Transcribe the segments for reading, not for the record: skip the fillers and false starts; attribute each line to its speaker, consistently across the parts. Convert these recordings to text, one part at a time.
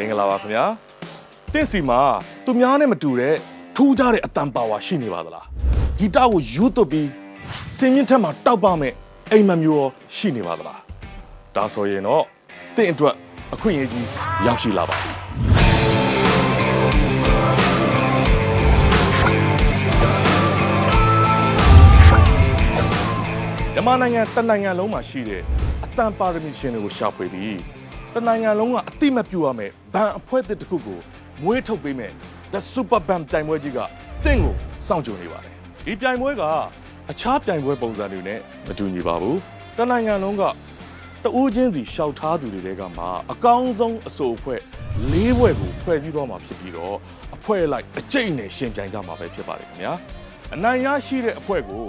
Speaker 1: မင်္ဂလာပါခင်ဗျာတင့်စီမှာသူများနဲ့မတူတဲ့ထူးခြားတဲ့အတန်ပါဝါရှိနေပါသလားဂီတကိုယူသွတ်ပြီးစင်မြင့်ထက်မှာတောက်ပမဲ့အိမ်မမျိုးရောရှိနေပါသလားဒါဆိုရင်တော့တင့်အတွက်အခွင့်အရေးကြီးရောက်ရှိလာပါပြီမြန်မာနိုင်ငံတနိုင်ငံလုံးမှာရှိတဲ့အတန်ပါရမီရှင်တွေကိုရှာဖွေပြီးတနိုင်ငံလုံးကအတိမပြုတ်ရမယ်ဘန်အဖွဲ့တစ်ခုကိုမွေးထုတ်ပေးမယ် The Super Band ပြိုင်ပွဲကြီးကတင့်ကိုစောင့်ကြိုနေပါတယ်ဒီပြိုင်ပွဲကအခြားပြိုင်ပွဲပုံစံတွေနဲ့မတူညီပါဘူးတနိုင်ငံလုံးကတဦးချင်းစီရှောက်ထားသူတွေကမှအကောင်းဆုံးအဆိုအဖွဲ့၄ဘွဲ့ကိုဖွဲ့စည်းသွားမှာဖြစ်ပြီးတော့အဖွဲ့လိုက်အကျိတ်နဲ့ရှင်ပြိုင်ကြမှာပဲဖြစ်ပါတယ်ခင်ဗျာအနိုင်ရရှိတဲ့အဖွဲ့ကို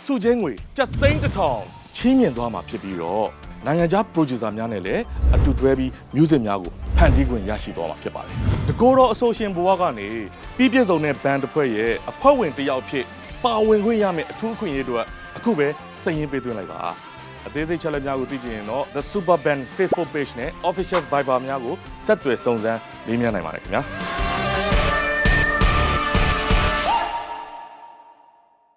Speaker 1: စုချင်းငွေ7,100,000ချင်းမြင့်သွားမှာဖြစ်ပြီးတော့နိုင်ငံခြား producer များနဲ့လည်းအတူတွဲပြီး music များကိုဖန်တီးခွင့်ရရှိသွားမှာဖြစ်ပါတယ်။တကောတော့အဆိုရှင်ဘဝကနေပြီးပြည့်စုံတဲ့ band တစ်ဖွဲ့ရဲ့အဖွဲ့ဝင်တစ်ယောက်ဖြစ်ပါဝင်ခွင့်ရမယ့်အထူးအခွင့်အရေးအတွက်အခုပဲစာရင်းပေးသွင်းလိုက်ပါ။အသေးစိတ်ချက်လက်များကိုသိချင်ရင်တော့ The Super Band Facebook page နဲ့ Official Viber များကိုဆက်သွယ်စုံစမ်းမေးမြန်းနိုင်ပါတယ်ခင်ဗျာ။